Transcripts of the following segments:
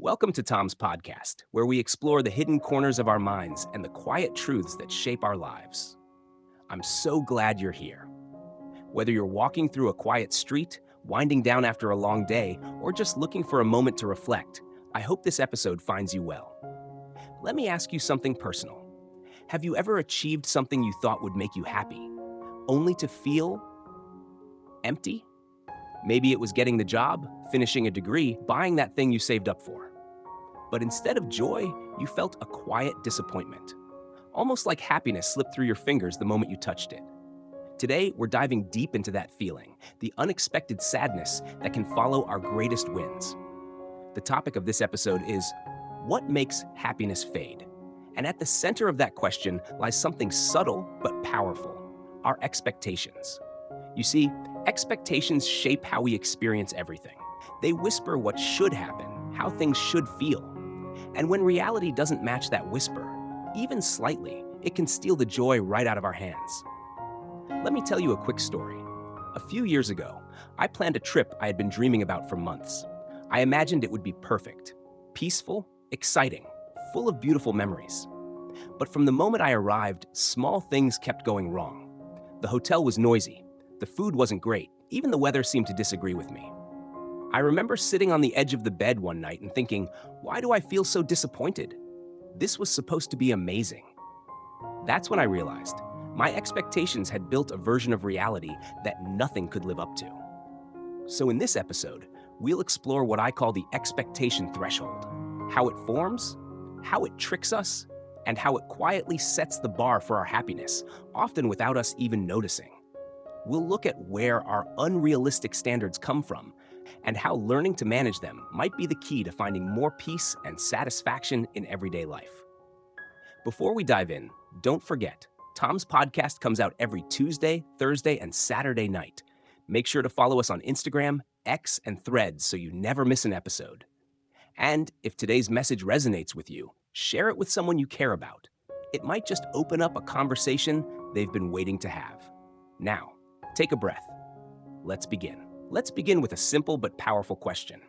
Welcome to Tom's podcast, where we explore the hidden corners of our minds and the quiet truths that shape our lives. I'm so glad you're here. Whether you're walking through a quiet street, winding down after a long day, or just looking for a moment to reflect, I hope this episode finds you well. Let me ask you something personal. Have you ever achieved something you thought would make you happy, only to feel empty? Maybe it was getting the job, finishing a degree, buying that thing you saved up for. But instead of joy, you felt a quiet disappointment. Almost like happiness slipped through your fingers the moment you touched it. Today, we're diving deep into that feeling, the unexpected sadness that can follow our greatest wins. The topic of this episode is, what makes happiness fade? And at the center of that question lies something subtle but powerful, our expectations. You see, expectations shape how we experience everything. They whisper what should happen, how things should feel. And when reality doesn't match that whisper, even slightly, it can steal the joy right out of our hands. Let me tell you a quick story. A few years ago, I planned a trip I had been dreaming about for months. I imagined it would be perfect, peaceful, exciting, full of beautiful memories. But from the moment I arrived, small things kept going wrong. The hotel was noisy. The food wasn't great. Even the weather seemed to disagree with me. I remember sitting on the edge of the bed one night and thinking, why do I feel so disappointed? This was supposed to be amazing. That's when I realized my expectations had built a version of reality that nothing could live up to. So in this episode, we'll explore what I call the expectation threshold, how it forms, how it tricks us, and how it quietly sets the bar for our happiness, often without us even noticing. We'll look at where our unrealistic standards come from and how learning to manage them might be the key to finding more peace and satisfaction in everyday life. Before we dive in, don't forget, Tom's podcast comes out every Tuesday, Thursday, and Saturday night. Make sure to follow us on Instagram, X, and Threads so you never miss an episode. And if today's message resonates with you, share it with someone you care about. It might just open up a conversation they've been waiting to have. Now, take a breath. Let's begin. Let's begin with a simple but powerful question.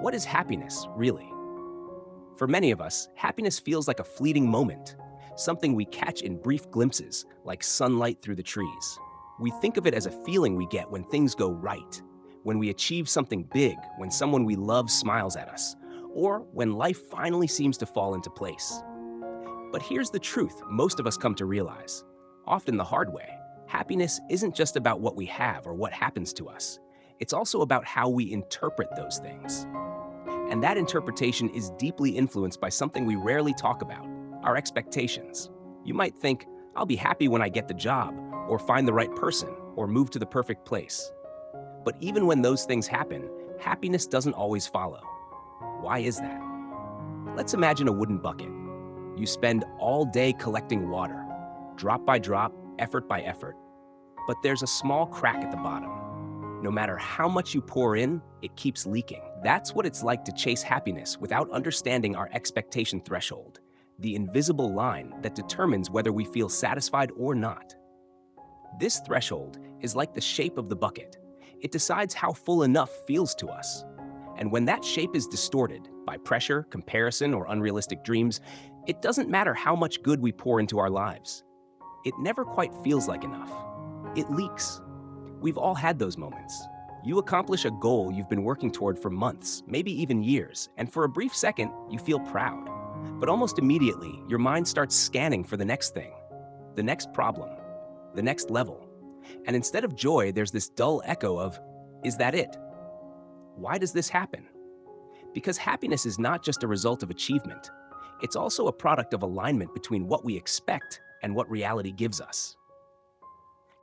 What is happiness, really? For many of us, happiness feels like a fleeting moment, something we catch in brief glimpses, like sunlight through the trees. We think of it as a feeling we get when things go right, when we achieve something big, when someone we love smiles at us, or when life finally seems to fall into place. But here's the truth most of us come to realize, often the hard way. Happiness isn't just about what we have or what happens to us. It's also about how we interpret those things. And that interpretation is deeply influenced by something we rarely talk about, our expectations. You might think, I'll be happy when I get the job, or find the right person, or move to the perfect place. But even when those things happen, happiness doesn't always follow. Why is that? Let's imagine a wooden bucket. You spend all day collecting water, drop by drop, effort by effort. But there's a small crack at the bottom. No matter how much you pour in, it keeps leaking. That's what it's like to chase happiness without understanding our expectation threshold, the invisible line that determines whether we feel satisfied or not. This threshold is like the shape of the bucket. It decides how full enough feels to us. And when that shape is distorted by pressure, comparison, or unrealistic dreams, it doesn't matter how much good we pour into our lives. It never quite feels like enough. It leaks. We've all had those moments. You accomplish a goal you've been working toward for months, maybe even years, and for a brief second, you feel proud. But almost immediately, your mind starts scanning for the next thing, the next problem, the next level. And instead of joy, there's this dull echo of, is that it? Why does this happen? Because happiness is not just a result of achievement. It's also a product of alignment between what we expect and what reality gives us.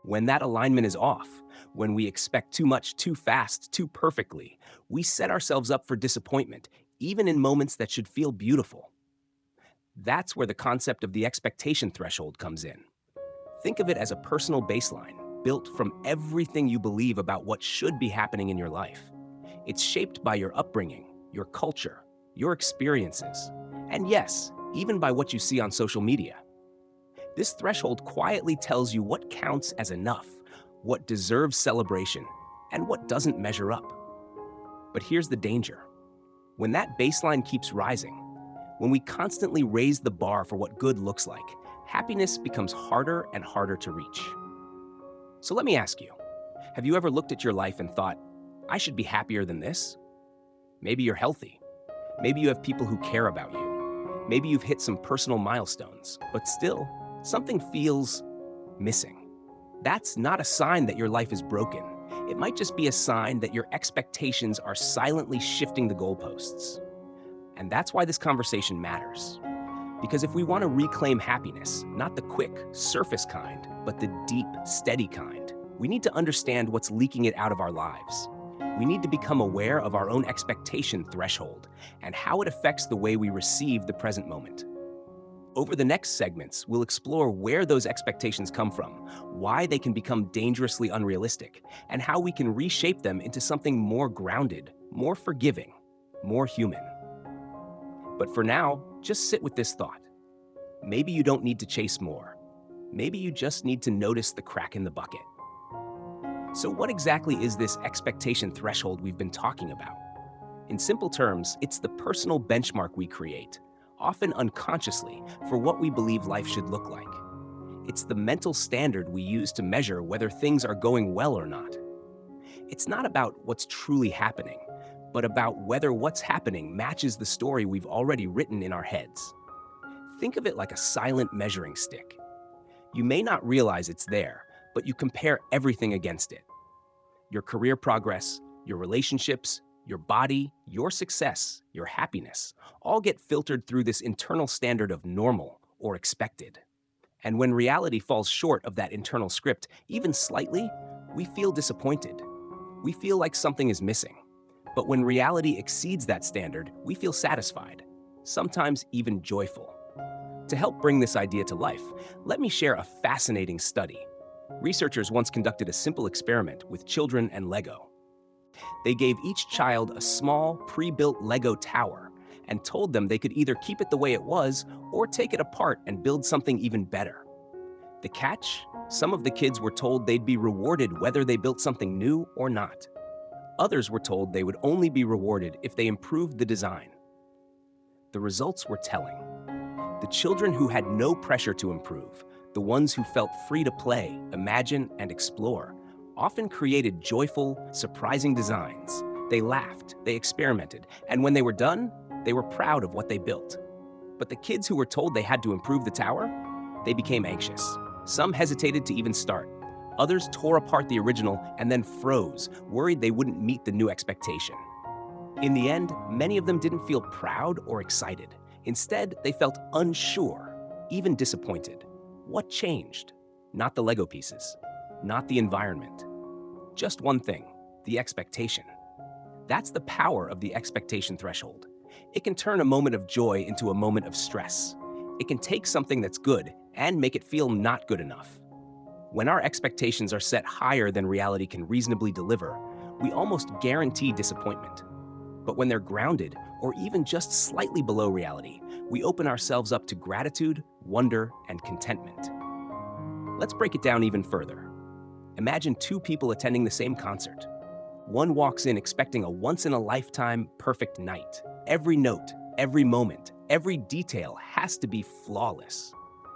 When that alignment is off, when we expect too much too fast, too perfectly, we set ourselves up for disappointment, even in moments that should feel beautiful. That's where the concept of the expectation threshold comes in. Think of it as a personal baseline, built from everything you believe about what should be happening in your life. It's shaped by your upbringing, your culture, your experiences, and yes, even by what you see on social media. This threshold quietly tells you what counts as enough, what deserves celebration, and what doesn't measure up. But here's the danger. When that baseline keeps rising, when we constantly raise the bar for what good looks like, happiness becomes harder and harder to reach. So let me ask you, have you ever looked at your life and thought, I should be happier than this? Maybe you're healthy. Maybe you have people who care about you. Maybe you've hit some personal milestones, but still, something feels missing. That's not a sign that your life is broken. It might just be a sign that your expectations are silently shifting the goalposts. And that's why this conversation matters. Because if we want to reclaim happiness, not the quick, surface kind, but the deep, steady kind, we need to understand what's leaking it out of our lives. We need to become aware of our own expectation threshold and how it affects the way we receive the present moment. Over the next segments, we'll explore where those expectations come from, why they can become dangerously unrealistic, and how we can reshape them into something more grounded, more forgiving, more human. But for now, just sit with this thought. Maybe you don't need to chase more. Maybe you just need to notice the crack in the bucket. So what exactly is this expectation threshold we've been talking about? In simple terms, it's the personal benchmark we create, often unconsciously, for what we believe life should look like. It's the mental standard we use to measure whether things are going well or not. It's not about what's truly happening, but about whether what's happening matches the story we've already written in our heads. Think of it like a silent measuring stick. You may not realize it's there, but you compare everything against it. Your career progress, your relationships, your body, your success, your happiness, all get filtered through this internal standard of normal or expected. And when reality falls short of that internal script, even slightly, we feel disappointed. We feel like something is missing. But when reality exceeds that standard, we feel satisfied, sometimes even joyful. To help bring this idea to life, let me share a fascinating study. Researchers once conducted a simple experiment with children and Lego. They gave each child a small, pre-built Lego tower and told them they could either keep it the way it was or take it apart and build something even better. The catch? Some of the kids were told they'd be rewarded whether they built something new or not. Others were told they would only be rewarded if they improved the design. The results were telling. The children who had no pressure to improve, the ones who felt free to play, imagine, and explore, often created joyful, surprising designs. They laughed, they experimented, and when they were done, they were proud of what they built. But the kids who were told they had to improve the tower, they became anxious. Some hesitated to even start. Others tore apart the original and then froze, worried they wouldn't meet the new expectation. In the end, many of them didn't feel proud or excited. Instead, they felt unsure, even disappointed. What changed? Not the Lego pieces, not the environment. Just one thing, the expectation. That's the power of the expectation threshold. It can turn a moment of joy into a moment of stress. It can take something that's good and make it feel not good enough. When our expectations are set higher than reality can reasonably deliver, we almost guarantee disappointment. But when they're grounded, or even just slightly below reality, we open ourselves up to gratitude, wonder, and contentment. Let's break it down even further. Imagine two people attending the same concert. One walks in expecting a once-in-a-lifetime perfect night. Every note, every moment, every detail has to be flawless.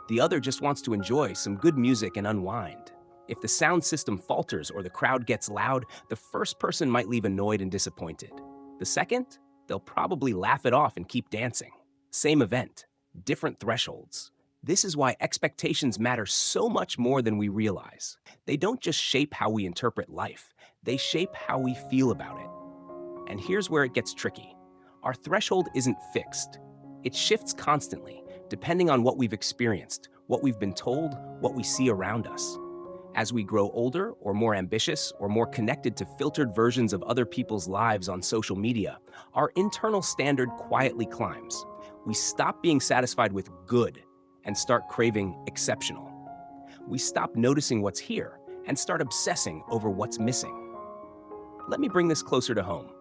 The other just wants to enjoy some good music and unwind. If the sound system falters or the crowd gets loud, the first person might leave annoyed and disappointed. The second, they'll probably laugh it off and keep dancing. Same event, different thresholds. This is why expectations matter so much more than we realize. They don't just shape how we interpret life, they shape how we feel about it. And here's where it gets tricky. Our threshold isn't fixed. It shifts constantly, depending on what we've experienced, what we've been told, what we see around us. As we grow older, or more ambitious, or more connected to filtered versions of other people's lives on social media, our internal standard quietly climbs. We stop being satisfied with good and start craving exceptional. We stop noticing what's here and start obsessing over what's missing. Let me bring this closer to home.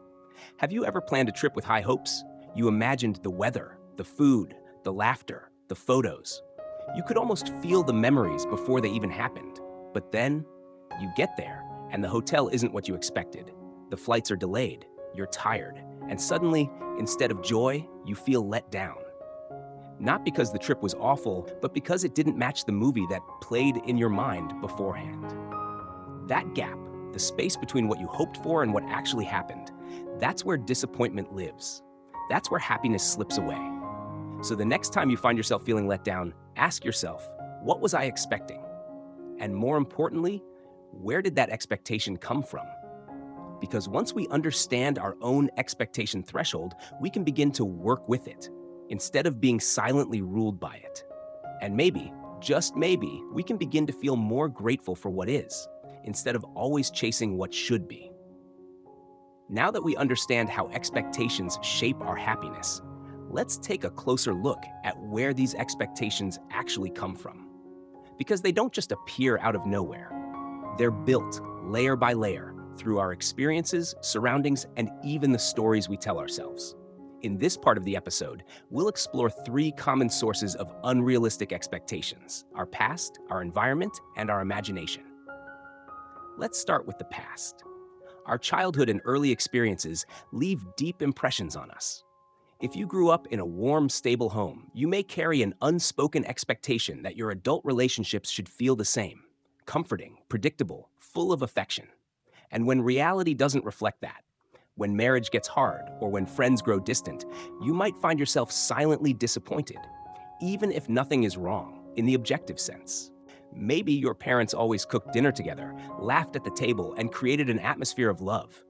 Have you ever planned a trip with high hopes? You imagined the weather, the food, the laughter, the photos. You could almost feel the memories before they even happened. But then, you get there, and the hotel isn't what you expected. The flights are delayed, you're tired, And suddenly, instead of joy, you feel let down. Not because the trip was awful, but because it didn't match the movie that played in your mind beforehand. That gap, the space between what you hoped for and what actually happened, that's where disappointment lives. That's where happiness slips away. So the next time you find yourself feeling let down, ask yourself, what was I expecting? And more importantly, where did that expectation come from? Because once we understand our own expectation threshold, we can begin to work with it, instead of being silently ruled by it. And maybe, just maybe, we can begin to feel more grateful for what is, instead of always chasing what should be. Now that we understand how expectations shape our happiness, let's take a closer look at where these expectations actually come from. Because they don't just appear out of nowhere. They're built layer by layer through our experiences, surroundings, and even the stories we tell ourselves. In this part of the episode, we'll explore 3 common sources of unrealistic expectations: our past, our environment, and our imagination. Let's start with the past. Our childhood and early experiences leave deep impressions on us. If you grew up in a warm, stable home, you may carry an unspoken expectation that your adult relationships should feel the same: comforting, predictable, full of affection. And when reality doesn't reflect that, when marriage gets hard or when friends grow distant, you might find yourself silently disappointed, even if nothing is wrong in the objective sense. Maybe your parents always cooked dinner together, laughed at the table, and created an atmosphere of love.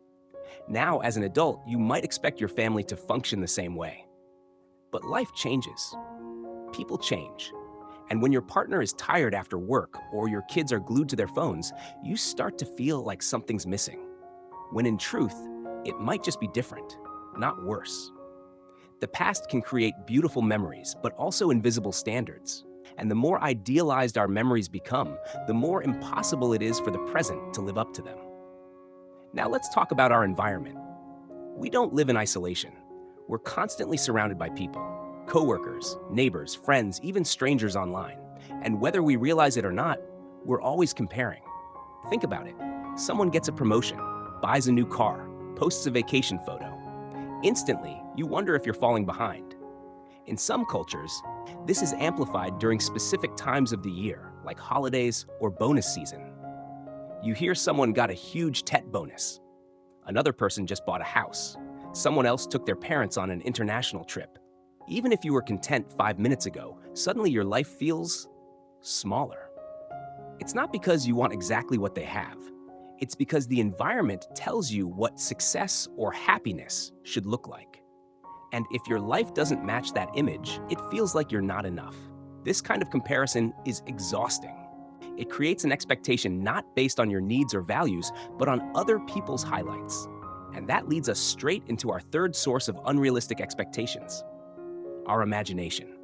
Now, as an adult, you might expect your family to function the same way. But life changes. People change. And when your partner is tired after work or your kids are glued to their phones, you start to feel like something's missing. When in truth, it might just be different, not worse. The past can create beautiful memories, but also invisible standards. And the more idealized our memories become, the more impossible it is for the present to live up to them. Now let's talk about our environment. We don't live in isolation. We're constantly surrounded by people, coworkers, neighbors, friends, even strangers online. And whether we realize it or not, we're always comparing. Think about it. Someone gets a promotion, buys a new car, posts a vacation photo. Instantly, you wonder if you're falling behind. In some cultures, this is amplified during specific times of the year, like holidays or bonus season. You hear someone got a huge TET bonus. Another person just bought a house. Someone else took their parents on an international trip. Even if you were content 5 minutes ago, suddenly your life feels smaller. It's not because you want exactly what they have. It's because the environment tells you what success or happiness should look like. And if your life doesn't match that image, it feels like you're not enough. This kind of comparison is exhausting. It creates an expectation not based on your needs or values, but on other people's highlights. And that leads us straight into our third source of unrealistic expectations: our imagination.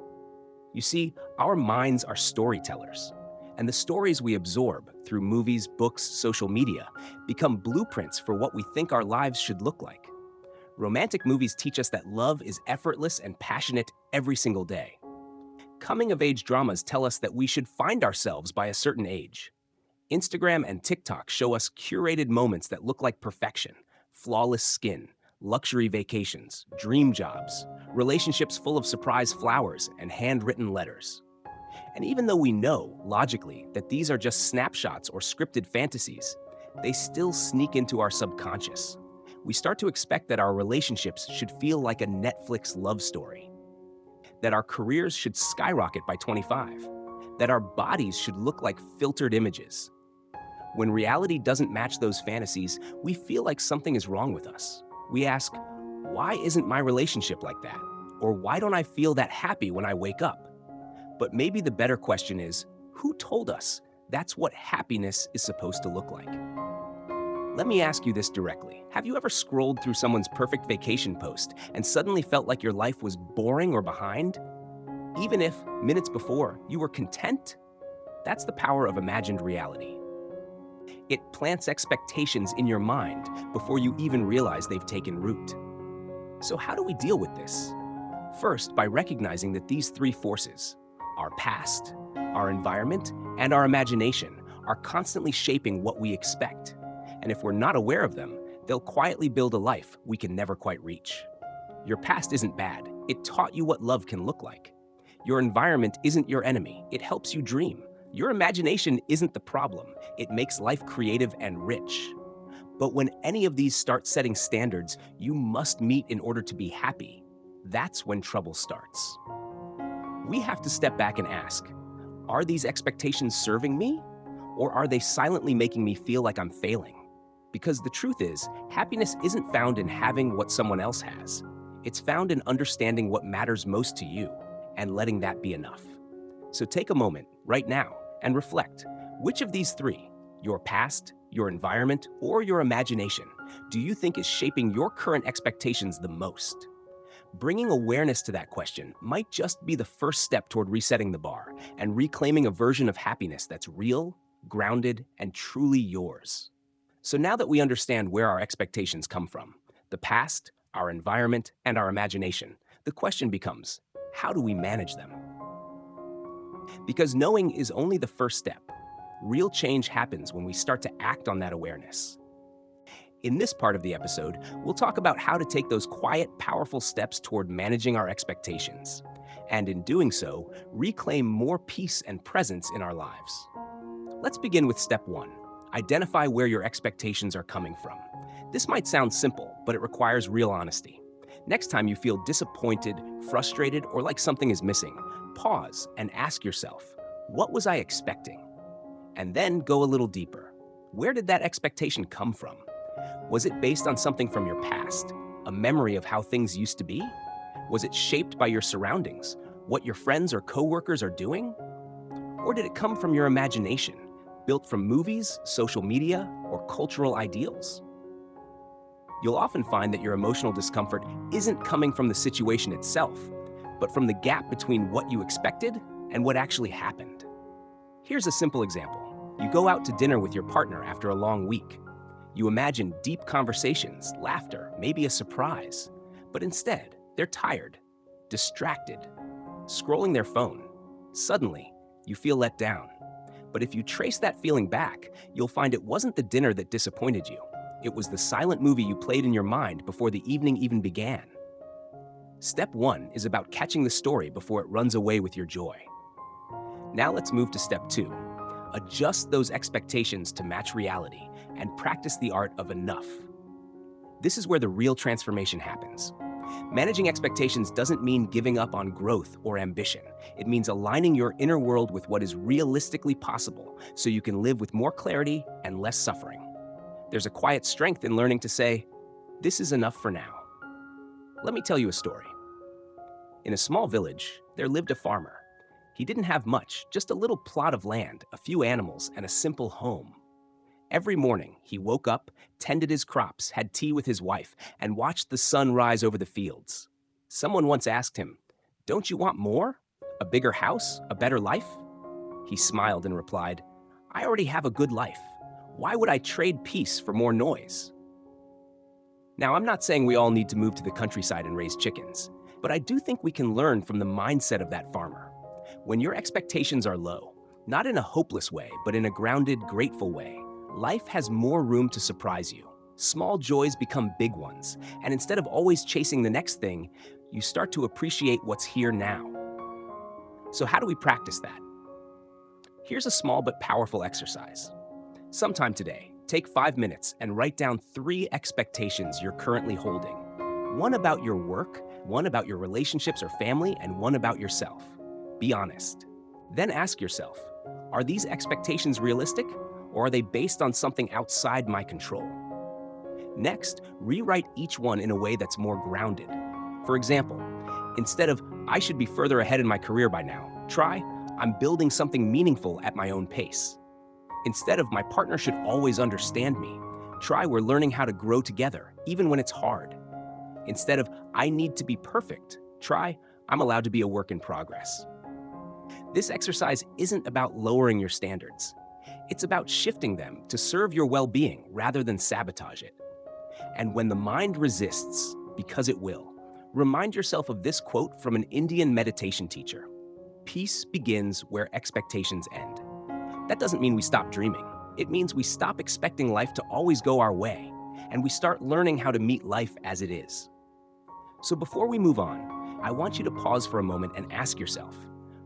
You see, our minds are storytellers. And the stories we absorb through movies, books, social media become blueprints for what we think our lives should look like. Romantic movies teach us that love is effortless and passionate every single day. Coming-of-age dramas tell us that we should find ourselves by a certain age. Instagram and TikTok show us curated moments that look like perfection: flawless skin, luxury vacations, dream jobs, relationships full of surprise flowers and handwritten letters. And even though we know, logically, that these are just snapshots or scripted fantasies, they still sneak into our subconscious. We start to expect that our relationships should feel like a Netflix love story, that our careers should skyrocket by 25, that our bodies should look like filtered images. When reality doesn't match those fantasies, we feel like something is wrong with us. We ask, why isn't my relationship like that? Or why don't I feel that happy when I wake up? But maybe the better question is, who told us that's what happiness is supposed to look like? Let me ask you this directly. Have you ever scrolled through someone's perfect vacation post and suddenly felt like your life was boring or behind? Even if, minutes before, you were content? That's the power of imagined reality. It plants expectations in your mind before you even realize they've taken root. So how do we deal with this? First, by recognizing that these 3 forces, our past, our environment, and our imagination, are constantly shaping what we expect. And if we're not aware of them, They'll quietly build a life we can never quite reach. Your past isn't bad. It taught you what love can look like. Your environment isn't your enemy. It helps you dream. Your imagination isn't the problem. It makes life creative and rich. But when any of these start setting standards you must meet in order to be happy, that's when trouble starts. We have to step back and ask, are these expectations serving me? Or are they silently making me feel like I'm failing? Because the truth is, happiness isn't found in having what someone else has. It's found in understanding what matters most to you and letting that be enough. So take a moment right now and reflect. Which of these three, your past, your environment, or your imagination, do you think is shaping your current expectations the most? Bringing awareness to that question might just be the first step toward resetting the bar and reclaiming a version of happiness that's real, grounded, and truly yours. So now that we understand where our expectations come from, the past, our environment, and our imagination, the question becomes, how do we manage them? Because knowing is only the first step. Real change happens when we start to act on that awareness. In this part of the episode, we'll talk about how to take those quiet, powerful steps toward managing our expectations, and in doing so, reclaim more peace and presence in our lives. Let's begin with step 1. Identify where your expectations are coming from. This might sound simple, but it requires real honesty. Next time you feel disappointed, frustrated, or like something is missing, pause and ask yourself, what was I expecting? And then go a little deeper. Where did that expectation come from? Was it based on something from your past, a memory of how things used to be? Was it shaped by your surroundings, what your friends or coworkers are doing? Or did it come from your imagination, built from movies, social media, or cultural ideals? You'll often find that your emotional discomfort isn't coming from the situation itself, but from the gap between what you expected and what actually happened. Here's a simple example. You go out to dinner with your partner after a long week. You imagine deep conversations, laughter, maybe a surprise. But instead, they're tired, distracted, scrolling their phone. Suddenly, you feel let down. But if you trace that feeling back, you'll find it wasn't the dinner that disappointed you. It was the silent movie you played in your mind before the evening even began. Step 1 is about catching the story before it runs away with your joy. Now let's move to step 2. Adjust those expectations to match reality and practice the art of enough. This is where the real transformation happens. Managing expectations doesn't mean giving up on growth or ambition. It means aligning your inner world with what is realistically possible so you can live with more clarity and less suffering. There's a quiet strength in learning to say, this is enough for now. Let me tell you a story. In a small village, there lived a farmer. He didn't have much, just a little plot of land, a few animals, and a simple home. Every morning, he woke up, tended his crops, had tea with his wife, and watched the sun rise over the fields. Someone once asked him, "Don't you want more? A bigger house? A better life?" He smiled and replied, "I already have a good life. Why would I trade peace for more noise?" Now, I'm not saying we all need to move to the countryside and raise chickens, but I do think we can learn from the mindset of that farmer. When your expectations are low, not in a hopeless way, but in a grounded, grateful way, life has more room to surprise you. Small joys become big ones, and instead of always chasing the next thing, you start to appreciate what's here now. So how do we practice that? Here's a small but powerful exercise. Sometime today, take 5 minutes and write down 3 expectations you're currently holding. One about your work, one about your relationships or family, and one about yourself. Be honest. Then ask yourself, are these expectations realistic, or are they based on something outside my control? Next, rewrite each one in a way that's more grounded. For example, instead of, "I should be further ahead in my career by now," try, "I'm building something meaningful at my own pace." Instead of, "My partner should always understand me," try, "We're learning how to grow together, even when it's hard." Instead of, "I need to be perfect," try, "I'm allowed to be a work in progress." This exercise isn't about lowering your standards. It's about shifting them to serve your well-being rather than sabotage it. And when the mind resists, because it will, remind yourself of this quote from an Indian meditation teacher: "Peace begins where expectations end." That doesn't mean we stop dreaming. It means we stop expecting life to always go our way. and we start learning how to meet life as it is. So before we move on, I want you to pause for a moment and ask yourself,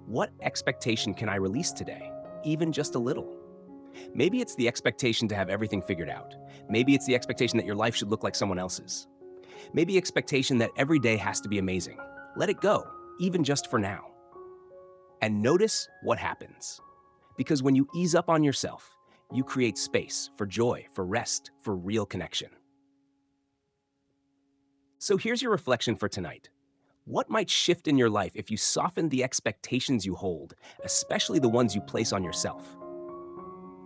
what expectation can I release today, even just a little? Maybe it's the expectation to have everything figured out. Maybe it's the expectation that your life should look like someone else's. Maybe expectation that every day has to be amazing. Let it go, even just for now. And notice what happens. Because when you ease up on yourself, you create space for joy, for rest, for real connection. So here's your reflection for tonight. What might shift in your life if you soften the expectations you hold, especially the ones you place on yourself?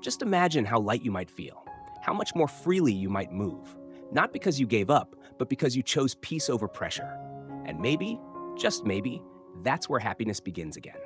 Just imagine how light you might feel, how much more freely you might move, not because you gave up, but because you chose peace over pressure. And maybe, just maybe, that's where happiness begins again.